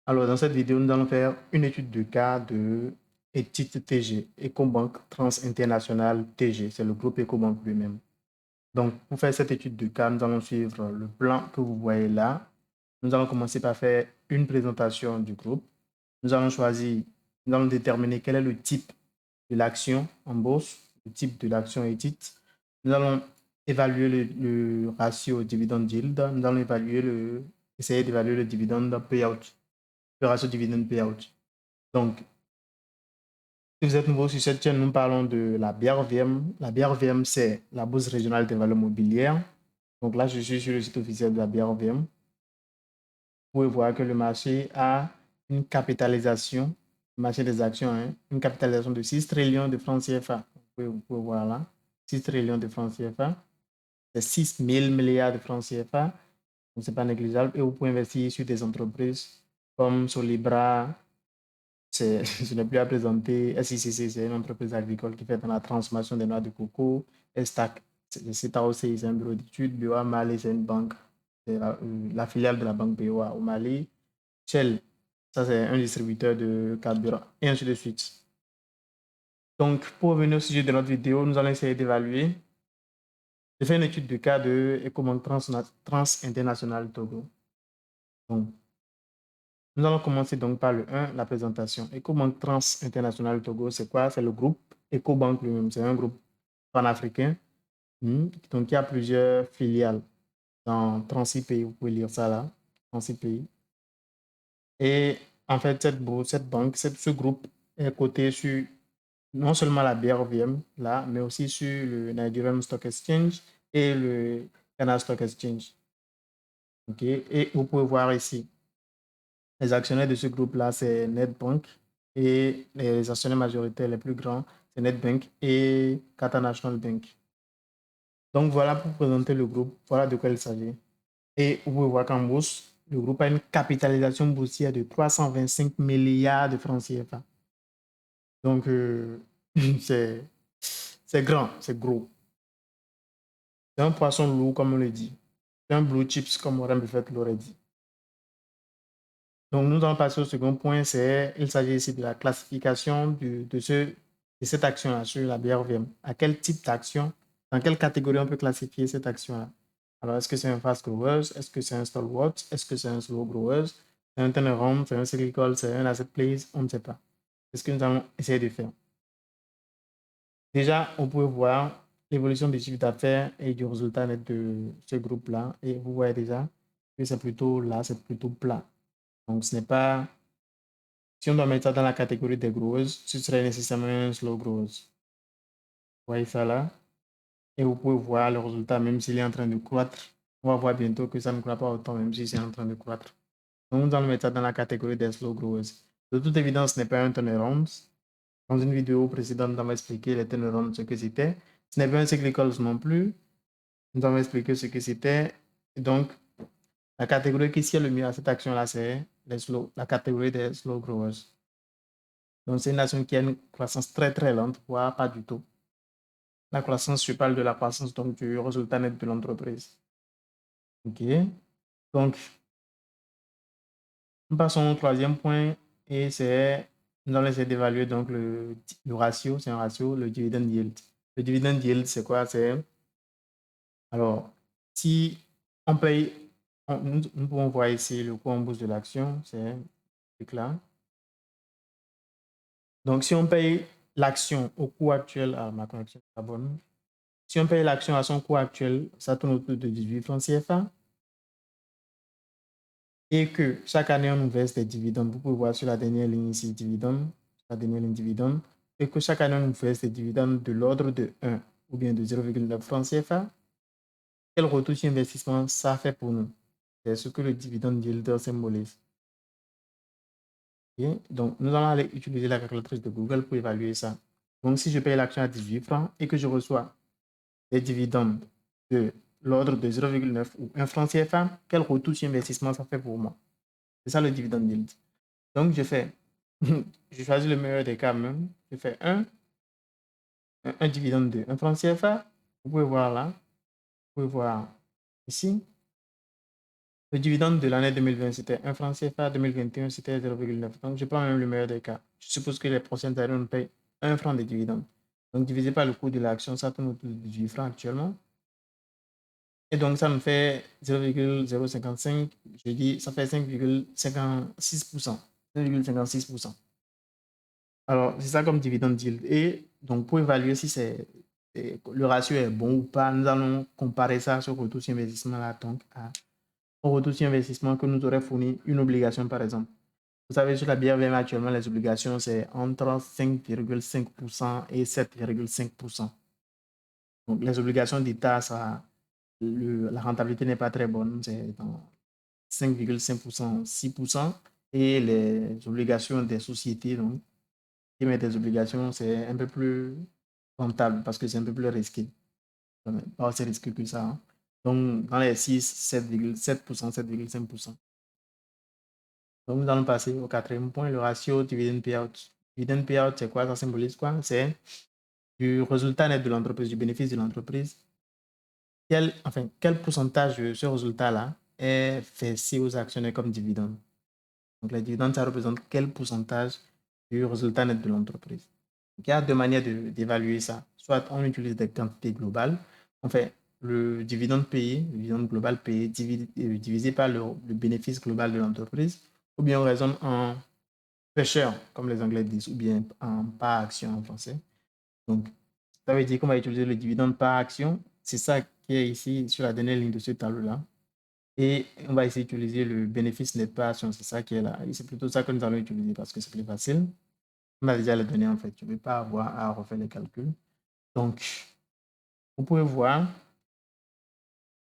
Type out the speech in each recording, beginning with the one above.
Alors, dans cette vidéo, nous allons faire une étude de cas de ETIT TG, Ecobank Trans International TG. C'est le groupe Ecobank lui-même. Donc, pour faire cette étude de cas, nous allons suivre le plan que vous voyez là. Nous allons commencer par faire une présentation du groupe. Nous allons choisir, nous allons déterminer quel est le type de l'action en bourse, le type de l'action ETIT. Nous allons évaluer le ratio dividend yield. Nous allons essayer d'évaluer le dividende payout, le ratio dividend payout. Donc, si vous êtes nouveau sur cette chaîne, nous parlons de la BRVM. La BRVM, c'est la Bourse régionale des valeurs mobilières. Donc là, je suis sur le site officiel de la BRVM. Vous pouvez voir que le marché a une capitalisation, le marché des actions, une capitalisation de 6 trillions de francs CFA. Vous pouvez voir là, 6 trillions de francs CFA. C'est 6 000 milliards de francs CFA. Donc, ce n'est pas négligeable. Et vous pouvez investir sur des entreprises comme Solibra. Je n'ai plus à présenter. SICC, c'est une entreprise agricole qui fait dans la transformation des noix de coco. Estac, c'est aussi un bureau d'études. BOA Mali, c'est une banque. C'est la filiale de la banque BOA au Mali. Shell, ça c'est un distributeur de carburant, et ainsi de suite. Donc, pour revenir au sujet de notre vidéo, nous allons essayer d'évaluer. J'ai fait une étude de cas de Ecobank Trans International Togo. Donc, nous allons commencer donc par le 1, la présentation. Ecobank Trans International Togo, c'est quoi? C'est le groupe Ecobank lui-même. C'est un groupe panafricain. Donc, il y a plusieurs filiales dans 36 pays. Vous pouvez lire ça là, 36 pays. Et en fait, cette banque, ce groupe est coté sur non seulement la BRVM, là, mais aussi sur le Nigerian Stock Exchange et le Ghana Stock Exchange. OK? Et vous pouvez voir ici, les actionnaires de ce groupe-là, c'est Nedbank et les actionnaires majoritaires les plus grands, c'est Nedbank et Qatar National Bank. Donc voilà pour présenter le groupe, voilà de quoi il s'agit. Et vous pouvez voir qu'en bourse, le groupe a une capitalisation boursière de 325 milliards de francs CFA. Donc c'est grand, c'est gros. C'est un poisson lourd, comme on le dit. C'est un blue chips, comme Warren Buffett l'aurait dit. Donc, nous allons passer au second point, il s'agit ici de la classification de cette action-là sur la BRVM. À quel type d'action, dans quelle catégorie on peut classifier cette action-là? Alors, est-ce que c'est un fast grower? Est-ce que c'est un stalwart? Est-ce que c'est un slow grower? C'est un turnaround? C'est un cyclical? C'est un asset plays? On ne sait pas. C'est ce que nous allons essayer de faire. Déjà, on peut voir l'évolution du chiffre d'affaires et du résultat net de ce groupe-là. Et vous voyez déjà que c'est plutôt là, c'est plutôt plat. Donc, ce n'est pas. Si on doit mettre ça dans la catégorie des growers, ce serait nécessairement un slow growers. Vous voyez ça là? Et vous pouvez voir le résultat, même s'il est en train de croître. On va voir bientôt que ça ne croît pas autant, même si c'est en train de croître. Donc, nous allons mettre ça dans la catégorie des slow growers. De toute évidence, ce n'est pas un turnaround. Dans une vidéo précédente, nous avons expliqué les turnarounds, ce que c'était. Ce n'est pas un cyclical non plus. Nous avons expliqué ce que c'était. Et donc, la catégorie qui sied le mieux à cette action-là, c'est la catégorie des slow growers. Donc, c'est une nation qui a une croissance très, très lente, voire pas du tout. La croissance, je parle de la croissance donc du résultat net de l'entreprise. OK. Donc, nous passons au troisième point et nous allons essayer d'évaluer donc le ratio, c'est un ratio, le dividend yield. Le dividend yield, c'est quoi? Alors, si on paye, nous pouvons voir ici le cours en bourse de l'action, c'est là. Donc, si on paye l'action au coût actuel, ma connexion est pas bonne. Si on paye l'action à son coût actuel, ça tourne autour de 18 francs CFA. Et que chaque année, on nous verse des dividendes. Vous pouvez voir sur la dernière ligne ici, dividendes, la dernière ligne dividendes. Et que chaque année, on nous verse des dividendes de l'ordre de 1 ou bien de 0,9 francs CFA. Quel retour sur investissement ça fait pour nous? C'est ce que le dividende yield symbolise. Okay? Donc, nous allons aller utiliser la calculatrice de Google pour évaluer ça. Donc, si je paye l'action à 18 francs et que je reçois des dividendes de l'ordre de 0,9 ou 1 franc CFA, quel retour sur investissement ça fait pour moi? C'est ça le dividende yield. Donc, je choisis le meilleur des cas même. Je fais un dividende de 1 franc CFA. Vous pouvez voir là. Vous pouvez voir ici. Le dividende de l'année 2020, c'était 1 franc CFA. 2021, c'était 0,9. Donc, je prends même le meilleur des cas. Je suppose que les prochaines années, on paye 1 franc de dividende. Donc, divisé par le coût de l'action, ça tourne autour de 18 francs actuellement. Et donc, ça me fait 0,055. Je dis, ça fait 5,56%. 5,56%. Alors, c'est ça comme dividende yield. Et donc, pour évaluer si le ratio est bon ou pas, nous allons comparer ça sur retour sur investissement là, donc au retour sur investissement que nous aurait fourni une obligation, par exemple. Vous savez, sur la BRVM actuellement, les obligations, c'est entre 5,5% et 7,5%. Donc, les obligations d'État, la rentabilité n'est pas très bonne, c'est dans 5,5%, 6%. Et les obligations des sociétés, donc, qui mettent des obligations, c'est un peu plus rentable parce que c'est un peu plus risqué. Pas aussi risqué que ça, hein. Donc, dans les 6, 7,7%, 7,5%. Donc, nous allons passer au quatrième point, le ratio dividend payout. Dividend payout, c'est quoi? Ça symbolise quoi? C'est du résultat net de l'entreprise, du bénéfice de l'entreprise. Quel pourcentage de ce résultat-là est versé aux actionnaires comme dividende? Donc, les dividendes, ça représente quel pourcentage du résultat net de l'entreprise? Il y a deux manières d'évaluer ça. Soit on utilise des quantités globales. On fait le dividende payé, le dividende global payé divisé par le bénéfice global de l'entreprise. Ou bien on raisonne en per share, comme les Anglais disent, ou bien en par action en français. Donc, ça veut dire qu'on va utiliser le dividende par action. C'est ça qui est ici sur la dernière ligne de ce tableau-là. Et on va essayer d'utiliser le bénéfice net par action. C'est ça qui est là. Et c'est plutôt ça que nous allons utiliser parce que c'est plus facile. On a déjà les données en fait. Je ne vais pas avoir à refaire les calculs. Donc, vous pouvez voir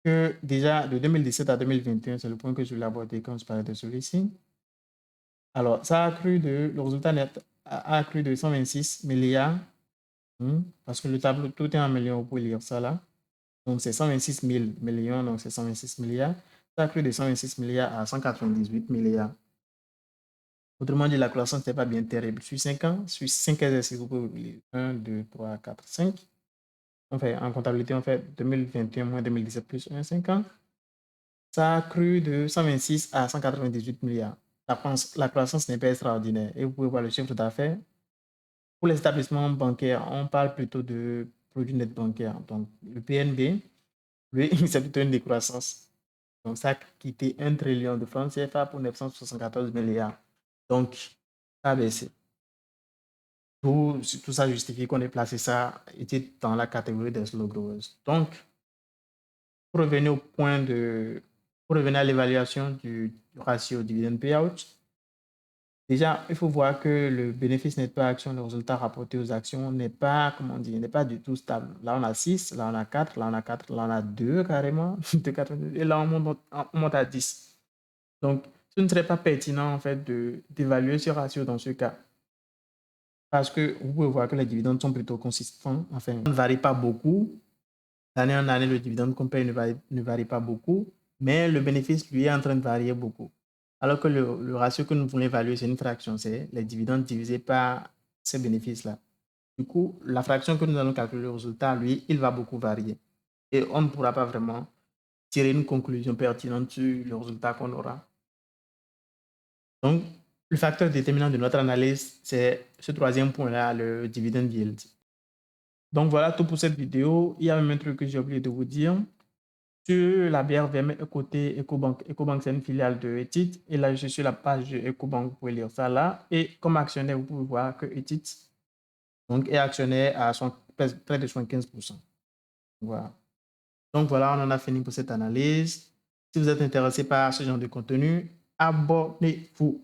que déjà de 2017 à 2021, c'est le point que je voulais aborder quand je parlais de celui-ci. Alors, ça a accru le résultat net a accru de 126 milliards, parce que le tableau, tout est en millions, vous pouvez lire ça là. Donc, c'est 126 000 millions, donc c'est 126 milliards. Ça a accru de 126 milliards à 198 milliards. Autrement dit, la croissance n'est pas bien terrible. Sur 5 ans, sur 5 exercices, vous pouvez lire 1, 2, 3, 4, 5. En comptabilité, on fait 2021 moins 2017 plus 1, 5 ans. Ça a cru de 126 à 198 milliards. La croissance n'est pas extraordinaire. Et vous pouvez voir le chiffre d'affaires. Pour les établissements bancaires, on parle plutôt de produit net bancaire. Donc, le PNB, lui, c'est plutôt une décroissance. Donc, ça a quitté 1 trillion de francs CFA pour 974 milliards. Donc, ça a baissé. Tout ça justifie qu'on ait placé ça était dans la catégorie des slow growers. Donc, pour revenir au point pour revenir à l'évaluation du ratio dividend payout, déjà, il faut voir que le bénéfice net par action, le résultat rapporté aux actions n'est pas, comment dire, n'est pas du tout stable. Là, on a 6, là, on a 4, là, on a 4, là, on a 2 carrément, et là, on monte à 10. Donc, ce ne serait pas pertinent, en fait, d'évaluer ce ratio dans ce cas. Parce que vous pouvez voir que les dividendes sont plutôt consistants. Enfin, on ne varie pas beaucoup. D'année en année, le dividende qu'on paye ne varie pas beaucoup, mais le bénéfice, lui, est en train de varier beaucoup. Alors que le ratio que nous voulons évaluer, c'est une fraction, c'est les dividendes divisés par ces bénéfices-là. Du coup, la fraction que nous allons calculer, le résultat, lui, il va beaucoup varier. Et on ne pourra pas vraiment tirer une conclusion pertinente sur le résultat qu'on aura. Donc, le facteur déterminant de notre analyse, c'est ce troisième point-là, le dividend yield. Donc, voilà tout pour cette vidéo. Il y a même un truc que j'ai oublié de vous dire. Sur la BRVM côté EcoBank. EcoBank, c'est une filiale de Etit. Et là, je suis sur la page de EcoBank. Vous pouvez lire ça là. Et comme actionnaire, vous pouvez voir que Etit est actionnaire à près de 75%. Voilà. Donc, voilà, on en a fini pour cette analyse. Si vous êtes intéressé par ce genre de contenu, abonnez-vous.